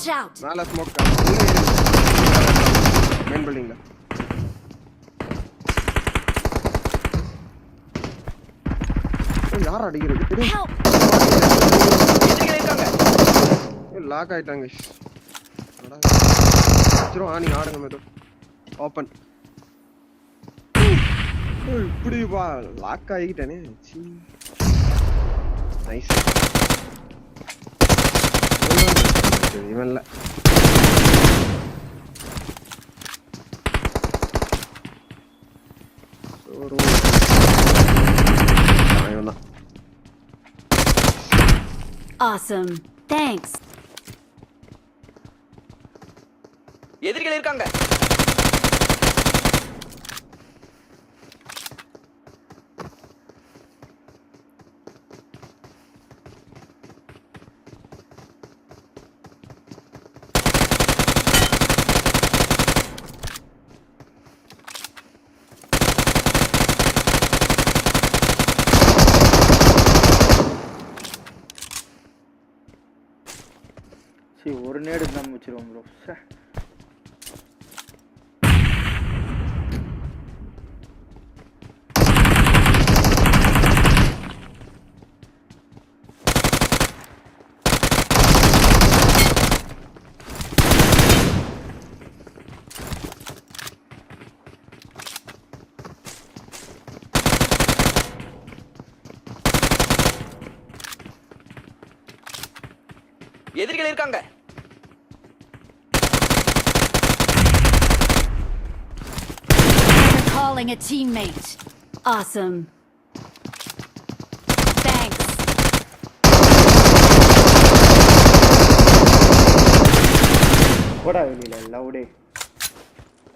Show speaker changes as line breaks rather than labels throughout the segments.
Watch out.
மேல smoke main பில்டிங்ல யார் அடிக்கிறது
Help.
லாக் ஆயிட்டாங்க சரி நீங்க ஆடுங்க மேதோ ஓபன் இப்படி வா லாக் ஆகிட்டேனே நைஸ் இவன்ல
Awesome. Thanks.
எதிரிகள் இருக்காங்க.
ஒரு நேடு தான் வச்சிருவோம் ப்ரோ.
எதிரிகள் இருக்காங்க.
Calling a teammate. Awesome. Thanks.
போடா வெளியில லவுடே.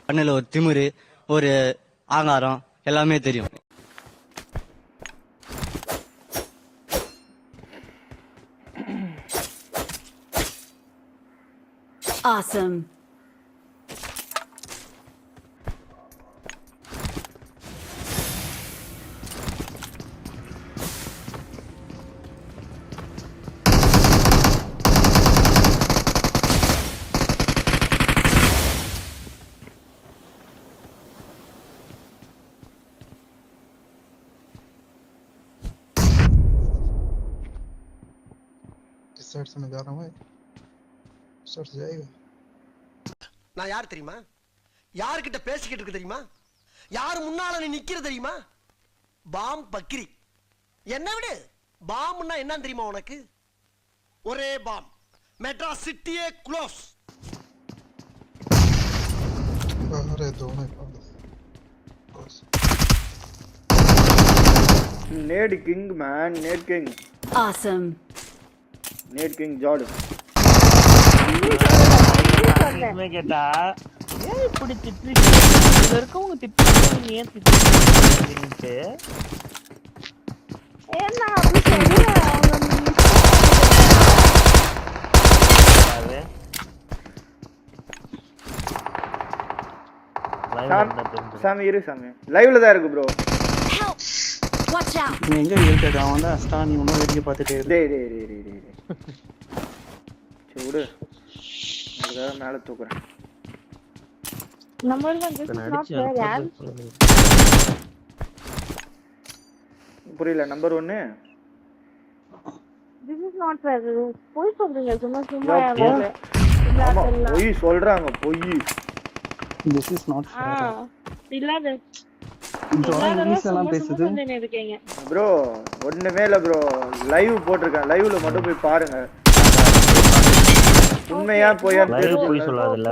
கண்ணுல ஒரு திமிரு ஒரு ஆங்காரம் எல்லாமே தெரியும்.
Awesome.
साइड से मैं जा रहा हूँ साइड से जाएगा
நான் யார் தெரியுமா யார்கிட்ட பேசிக்கிட்டு இருக்கு தெரியுமா யார் முன்னால நீ நிக்கிற தெரியுமா பாம் பக்கிரி என்ன விடு பாம்னா என்னன்னு தெரியுமா உனக்கு ஒரே பாம் மெட்ராஸ் சிட்டியே க்ளோஸ்
अरे दोनों
Nate King man Nate King.
Awesome.
Nate King ஜார்டு.
கேட்டா ஏன் இப்படி திட்டுறீங்க? இதுல இருக்கவங்க திட்டுறீங்க ஏன் திட்டுறீங்க?
ஏன்னா அப்படி சொல்லுங்க
சாமி இரு சாமி லைவ்ல தான் இருக்கு ப்ரோ.
Help. Watch out.
நீ எங்க இருக்க? அவன் தான் அஸ்டா நீ இன்னும் வேடிக்கை பார்த்துட்டே இரு.
டேய் டேய் டேய் டேய் டேய் சரி விடு. அதுக்காக மேல தூக்குறேன்.
நம்பர் வந்து நாட் வேர்
புரியல. நம்பர் 1
திஸ் இஸ் நாட் வேர் போய் சொல்றீங்க சும்மா சும்மா
ஆமா போய் சொல்றாங்க போய்.
திஸ் இஸ் நாட்
இல்லாத
இங்கிலீஷ் எல்லாம் பேசுது
ப்ரோ. ஒண்ணுமே இல்ல ப்ரோ. லைவ் போட்டிருக்கேன். லைவ்ல மட்டும் போய் பாருங்க. உண்மையா போய்
போய் சொல்லாதல்ல.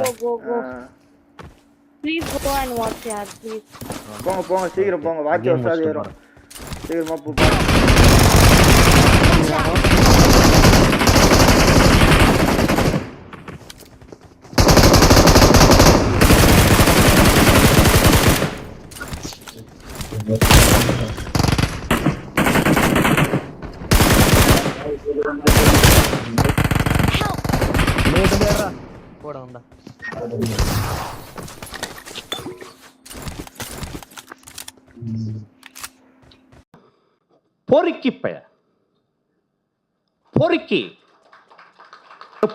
ப்ளீஸ் கோ அண்ட் வாட்ச் யார் ப்ளீஸ்.
போங்க போங்க சீக்கிரம் போங்க. வாட்ச் வர்சாது ஏறும். சீக்கிரமா போ.
போட வந்தா
பொறுக்கி பெய பொறுக்கி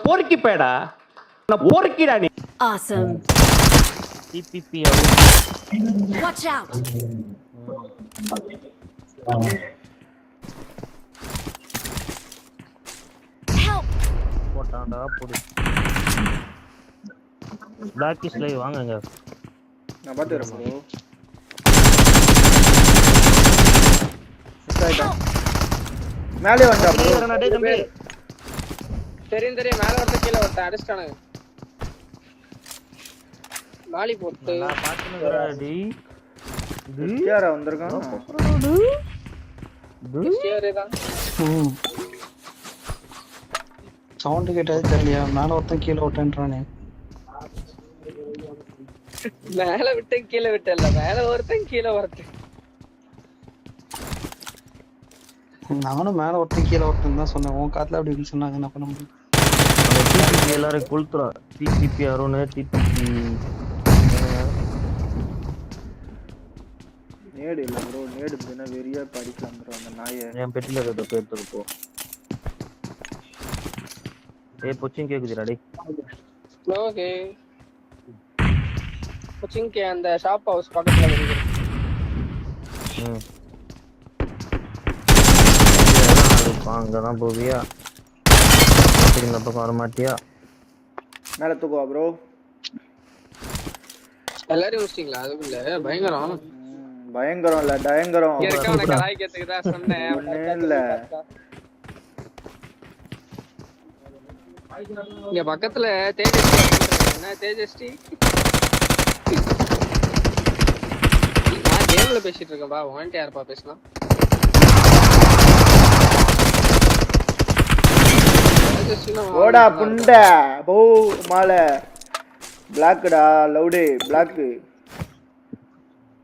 பொறுக்கி பேடா
Awesome.
டிபிபி
Watch out. Help.
போட்டான்டா போடு. பிளாக் இஸ் லைவ் வாங்குங்க.
நான் பாத்துறேன் ப்ரோ. மேலே வந்தா ப்ரோ.
டேய் தம்பி.
தெரியும் மேல வரத கீழ வரத அடிச்சானுங்க. லாலி போட்டு
நான் பாத்துனேடா டேய்.
யாரா வந்திருக்கான்?
ஸ்டியரே தான்.
சவுண்ட் கேட்டது தெரியலையா? மேல ஒருத்தன் கீழ ஓட்டன்றானே.
மேல விட்டு கீழ விட்டல. மேல ஒருத்தன் கீழ வரது.
நானும் மேல ஒருத்தன் கீழ ஓட்டன்னு தான் சொன்னேன். உன் காதுல அப்படி சொன்னாங்க என்ன பண்ண முடியும்? எல்லாரும் கொளுத்துறா. டிபிபி அருண் டிபிபி
நேடு இல்ல ப்ரோ. நேடு பின்ன வெறியா படிக்கலாம் ப்ரோ அந்த நாயை.
என் பெட்டில இருக்க பேர்த்துக்கு போ. ஏய் பொச்சிங் கேக்குதுடா டேய்.
ஓகே. கோச்சிங் கே அந்த ஷாப் ஹவுஸ் பக்கத்துல இருக்கு.
அங்கதான் போவியா? இந்த பக்கம் வர மாட்டியா?
மேல தூக்குவா ப்ரோ.
எல்லாரும் முடிச்சிட்டீங்களா? அதுக்குள்ள பயங்கரம்.
பயங்கரம் இல்ல டயங்கரம்.
இருக்கவன கலாய்க்கிறதுக்கு தான் சொன்னேன்.
ஒண்ணே இல்ல.
இங்க பக்கத்துல தேஜஸ்டி என்ன தேஜஸ்டி? நான் கேம்ல பேசிட்டு இருக்கேன்பா. வாண்ட் யாரப்பா பேசலாம்?
ஓடா புண்ட போ மாலை. பிளாக்டா லவுடு பிளாக்.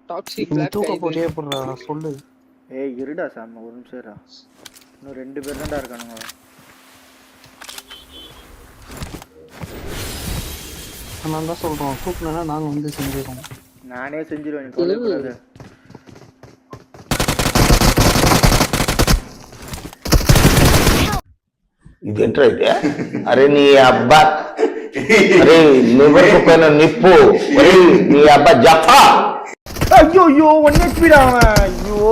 டாக்ஸிக்
நீ
பிளாக்
தூக்க போறியே போறா சொல்லு.
ஏய் இருடா சாமி ஒரு நிமிஷம் இருடா. இன்னும் 2 பேர் தான்டா இருக்கானுங்க.
நான் தான் சொல்றோம் தூக்குனா நாங்க வந்து செஞ்சிரோம்.
நானே செஞ்சிருவேன் நீ கவலைப்படாத.
ఇదేంట్రా అయితే అరే నీ అబ్బా అరే లివర్ కు పైన నిప్పు నీ అబ్బా జఫా
ஐயோ 1 HP டா அவன். ஐயோ